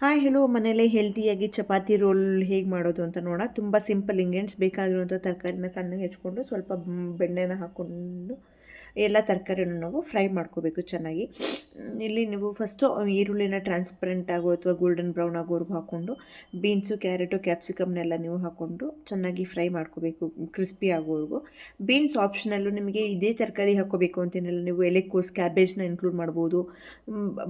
Hi hello ಮನೇಲೇ ಹೆಲ್ತಿಯಾಗಿ chapati roll ಹೇಗೆ ಮಾಡೋದು ಅಂತ ನೋಡೋಣ. ತುಂಬ ಸಿಂಪಲ್ ಇಂಗ್ರೀಡಿಯೆಂಟ್ಸ್. ಬೇಕಾಗಿರುವಂಥ ತರಕಾರಿನ ಸಣ್ಣಗೆ ಹೆಚ್ಕೊಂಡು ಸ್ವಲ್ಪ ಬೆಣ್ಣೆನ ಹಾಕ್ಕೊಂಡು ಎಲ್ಲ ತರಕಾರಿನೂ ನಾವು ಫ್ರೈ ಮಾಡ್ಕೋಬೇಕು ಚೆನ್ನಾಗಿ. ಇಲ್ಲಿ ನೀವು ಫಸ್ಟು ಈರುಳ್ಳಿನ ಟ್ರಾನ್ಸ್ಪರೆಂಟ್ ಆಗೋ ಅಥವಾ ಗೋಲ್ಡನ್ ಬ್ರೌನ್ ಆಗೋವರೆಗೂ ಹಾಕ್ಕೊಂಡು ಬೀನ್ಸು, ಕ್ಯಾರೆಟು, ಕ್ಯಾಪ್ಸಿಕಮ್ನೆಲ್ಲ ನೀವು ಹಾಕ್ಕೊಂಡು ಚೆನ್ನಾಗಿ ಫ್ರೈ ಮಾಡ್ಕೋಬೇಕು ಕ್ರಿಸ್ಪಿ ಆಗೋವರೆಗೂ. ಬೀನ್ಸ್ ಆಪ್ಷನಲ್ಲು, ನಿಮಗೆ ಇದೇ ತರಕಾರಿ ಹಾಕ್ಕೋಬೇಕು ಅಂತೇನಿಲ್ಲ. ನೀವು ಎಲೆಕೋಸ್, ಕ್ಯಾಬೇಜ್ನ ಇನ್ಕ್ಲೂಡ್ ಮಾಡ್ಬೋದು.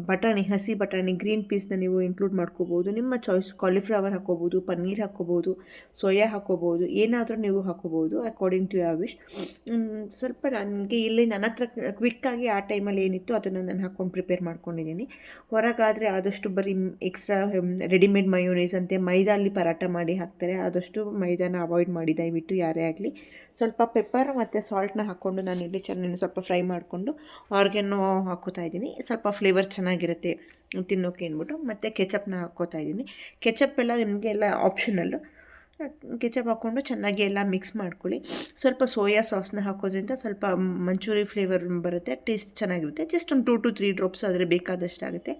ಬಟಾಣಿ, ಹಸಿ ಬಟಾಣಿ, ಗ್ರೀನ್ ಪೀಸ್ನ ನೀವು ಇನ್ಕ್ಲೂಡ್ ಮಾಡ್ಕೋಬೋದು. ನಿಮ್ಮ ಚಾಯ್ಸ್. ಕಾಲಿಫ್ಲವರ್ ಹಾಕ್ಕೋಬೋದು, ಪನ್ನೀರ್ ಹಾಕ್ಕೋಬೋದು, ಸೋಯಾ ಹಾಕ್ಕೋಬೋದು, ಏನಾದರೂ ನೀವು ಹಾಕ್ಕೋಬೋದು ಅಕಾರ್ಡಿಂಗ್ ಟು ಯುವರ್ ವಿಶ್. ಸ್ವಲ್ಪ ನನಗೆ ಇಲ್ಲಿ ನನ್ನ ಹತ್ರ ಕ್ವಿಕ್ಕಾಗಿ ಆ ಟೈಮಲ್ಲಿ ಏನಿತ್ತು ಅದನ್ನು ನಾನು ಹಾಕ್ಕೊಂಡು ಪ್ರಿಪೇರ್ ಮಾಡ್ಕೊಂಡಿದ್ದೀನಿ. ಹೊರಗಾದರೆ ಆದಷ್ಟು ಬರೀ ಎಕ್ಸ್ಟ್ರಾ ರೆಡಿಮೇಡ್ ಮಯೋನೈಸ್ ಅಂತೆ ಮೈದಲ್ಲಿ ಪರಾಟ ಮಾಡಿ ಹಾಕ್ತಾರೆ. ಆದಷ್ಟು ಮೈದಾನ ಅವಾಯ್ಡ್ ಮಾಡಿ ದಯವಿಟ್ಟು ಯಾರೇ ಆಗಲಿ. ಸ್ವಲ್ಪ ಪೆಪ್ಪರ್ ಮತ್ತು ಸಾಲ್ಟ್ನ ಹಾಕ್ಕೊಂಡು ನಾನು ಇಲ್ಲಿ ಚೆನ್ನಾಗಿ ಸ್ವಲ್ಪ ಫ್ರೈ ಮಾಡಿಕೊಂಡು ಆರ್ಗ್ಯಾನೋ ಹಾಕ್ಕೋತಾ ಇದ್ದೀನಿ. ಸ್ವಲ್ಪ ಫ್ಲೇವರ್ ಚೆನ್ನಾಗಿರುತ್ತೆ ತಿನ್ನೋಕೆ ಅಂದ್ಬಿಟ್ಟು. ಮತ್ತು ಕೆಚಪ್ನ ಹಾಕ್ಕೋತಾ ಇದ್ದೀನಿ. ಕೆಚಪ್ ಎಲ್ಲ ನಿಮಗೆಲ್ಲ ಆಪ್ಷನಲ್ಲು. ಕೆಚಪ್ ಹಾಕ್ಕೊಂಡು ಚೆನ್ನಾಗಿ ಎಲ್ಲ ಮಿಕ್ಸ್ ಮಾಡ್ಕೊಳ್ಳಿ. ಸ್ವಲ್ಪ ಸೋಯಾ ಸಾಸ್ನ ಹಾಕೋದ್ರಿಂದ ಸ್ವಲ್ಪ ಮಂಚೂರಿ ಫ್ಲೇವರ್ ಬರುತ್ತೆ, ಟೇಸ್ಟ್ ಚೆನ್ನಾಗಿರುತ್ತೆ. ಜಸ್ಟ್ ಒಂದು 2 to 3 ಡ್ರಾಪ್ಸ್ ಆದರೆ ಬೇಕಾದಷ್ಟಾಗುತ್ತೆ.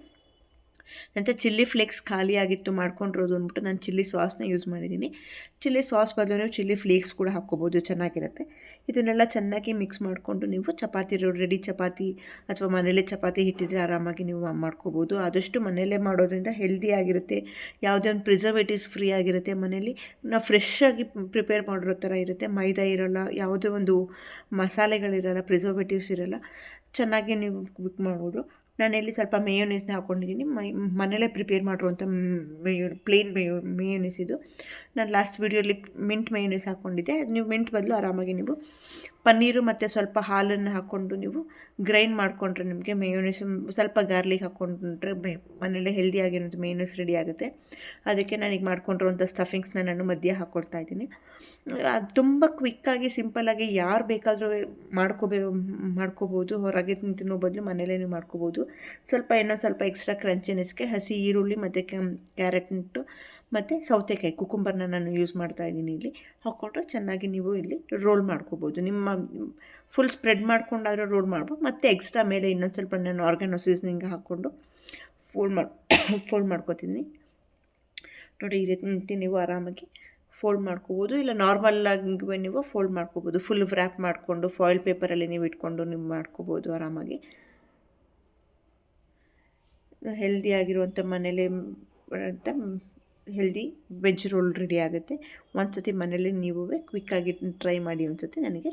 ನಂತರ ಚಿಲ್ಲಿ ಫ್ಲೇಕ್ಸ್ ಖಾಲಿ ಆಗಿತ್ತು ಮಾಡ್ಕೊಂಡಿರೋದು ಅಂದ್ಬಿಟ್ಟು ನಾನು ಚಿಲ್ಲಿ ಸಾಸ್ನ ಯೂಸ್ ಮಾಡಿದ್ದೀನಿ. ಚಿಲ್ಲಿ ಸಾಸ್ ಬದಲು ನೀವು ಚಿಲ್ಲಿ ಫ್ಲೇಕ್ಸ್ ಕೂಡ ಹಾಕ್ಕೋಬೋದು, ಚೆನ್ನಾಗಿರುತ್ತೆ. ಇದನ್ನೆಲ್ಲ ಚೆನ್ನಾಗಿ ಮಿಕ್ಸ್ ಮಾಡಿಕೊಂಡು ನೀವು ಚಪಾತಿ ರೆಡಿ ಚಪಾತಿ ಅಥವಾ ಮನೇಲೇ ಚಪಾತಿ ಹಿಟ್ಟಿದ್ರೆ ಆರಾಮಾಗಿ ನೀವು ಮಾಡ್ಕೋಬೋದು. ಆದಷ್ಟು ಮನೆಯಲ್ಲೇ ಮಾಡೋದ್ರಿಂದ ಹೆಲ್ದಿ ಆಗಿರುತ್ತೆ. ಯಾವುದೇ ಒಂದು ಪ್ರಿಸರ್ವೇಟಿವ್ಸ್ ಫ್ರೀ ಆಗಿರುತ್ತೆ. ಮನೇಲಿ ನಾವು ಫ್ರೆಶ್ಶಾಗಿ ಪ್ರಿಪೇರ್ ಮಾಡಿರೋ ಥರ ಇರುತ್ತೆ. ಮೈದಾ ಇರೋಲ್ಲ, ಯಾವುದೇ ಒಂದು ಮಸಾಲೆಗಳಿರಲ್ಲ, ಪ್ರಿಸರ್ವೇಟಿವ್ಸ್ ಇರೋಲ್ಲ. ಚೆನ್ನಾಗಿ ನೀವು ಕುಕ್ ಮಾಡ್ಬೋದು. ನಾನಿಲ್ಲಿ ಸ್ವಲ್ಪ ಮೇಯೋನೀಸ್ನ ಹಾಕ್ಕೊಂಡಿದ್ದೀನಿ. ಮನೇಲೇ ಪ್ರಿಪೇರ್ ಮಾಡಿರುವಂಥ ಪ್ಲೇನ್ ಮೇಯೋನೀಸ್ ಇದು. ನಾನು ಲಾಸ್ಟ್ ವೀಡಿಯೋಲಿ ಮಿಂಟ್ ಮೇಯೋನೀಸ್ ಹಾಕ್ಕೊಂಡಿದ್ದೆ. ನೀವು ಮಿಂಟ್ ಬದಲು ಆರಾಮಾಗಿ ನೀವು ಪನ್ನೀರು ಮತ್ತು ಸ್ವಲ್ಪ ಹಾಲನ್ನು ಹಾಕ್ಕೊಂಡು ನೀವು ಗ್ರೈಂಡ್ ಮಾಡಿಕೊಂಡ್ರೆ ನಿಮಗೆ ಮೇಯೋನೀಸ್, ಸ್ವಲ್ಪ ಗಾರ್ಲಿಕ್ ಹಾಕ್ಕೊಂಡ್ರೆ ಮನೇಲೇ ಹೆಲ್ದಿಯಾಗಿರೋದು ಮೇಯೋನೀಸ್ ರೆಡಿ ಆಗುತ್ತೆ. ಅದಕ್ಕೆ ನಾನೀಗ ಮಾಡ್ಕೊಂಡಿರುವಂಥ ಸ್ಟಫಿಂಗ್ಸ್ನ ನಾನು ಮಧ್ಯೆ ಹಾಕ್ಕೊಳ್ತಾ ಇದ್ದೀನಿ. ಅದು ತುಂಬ ಕ್ವಿಕ್ಕಾಗಿ ಸಿಂಪಲ್ಲಾಗಿ ಯಾರು ಬೇಕಾದರೂ ಮಾಡ್ಕೋಬೋದು. ಹೊರಗೆ ತಿನ್ನೋ ಬದಲು ಮನೇಲೇ ನೀವು ಮಾಡ್ಕೋಬೋದು. ಇನ್ನೊಂದು ಸ್ವಲ್ಪ ಎಕ್ಸ್ಟ್ರಾ ಕ್ರಂಚಿನೆಸ್ಗೆ ಹಸಿ ಈರುಳ್ಳಿ ಮತ್ತು ಕ್ಯಾರೆಟ್ನಿಟ್ಟು ಮತ್ತು ಸೌತೆಕಾಯಿ ಕುಕುಂಬರ್ನ ನಾನು ಯೂಸ್ ಮಾಡ್ತಾ ಇದ್ದೀನಿ. ಇಲ್ಲಿ ಹಾಕ್ಕೊಂಡ್ರೆ ಚೆನ್ನಾಗಿ ನೀವು ಇಲ್ಲಿ ರೋಲ್ ಮಾಡ್ಕೋಬೋದು. ನಿಮ್ಮ ಫುಲ್ ಸ್ಪ್ರೆಡ್ ಮಾಡ್ಕೊಂಡಾದ್ರೂ ರೋಲ್ ಮಾಡ್ಬೋದು. ಮತ್ತು ಎಕ್ಸ್ಟ್ರಾ ಮೇಲೆ ಇನ್ನೊಂದು ಸ್ವಲ್ಪ ನಾನು ಆರ್ಗ್ಯಾನೋ ಸೀಸನಿಂಗ್ ಹಾಕ್ಕೊಂಡು ಫೋಲ್ಡ್ ಮಾಡ್ಕೊತೀನಿ. ನೋಡಿ, ಈ ರೀತಿ ನೀವು ಆರಾಮಾಗಿ ಫೋಲ್ಡ್ ಮಾಡ್ಕೋಬೋದು. ಇಲ್ಲ ನಾರ್ಮಲ್ಲಾಗಿ ನೀವು ಫೋಲ್ಡ್ ಮಾಡ್ಕೋಬೋದು. ಫುಲ್ ವ್ರ್ಯಾಪ್ ಮಾಡಿಕೊಂಡು ಫಾಯಿಲ್ ಪೇಪರಲ್ಲಿ ನೀವು ಇಟ್ಕೊಂಡು ನೀವು ಮಾಡ್ಕೋಬೋದು ಆರಾಮಾಗಿ. ಹೆಲ್ದಿಯಾಗಿರುವಂಥ ಮನೇಲಿ ಅಂತ ಹೆಲ್ದಿ ವೆಜ್ ರೋಲ್ ರೆಡಿ ಆಗುತ್ತೆ. ಒಂದು ಸತಿ ಮನೇಲಿ ನೀವು ಕ್ವಿಕ್ಕಾಗಿ ಟ್ರೈ ಮಾಡಿ. ಒಂದು ಸತಿ ನನಗೆ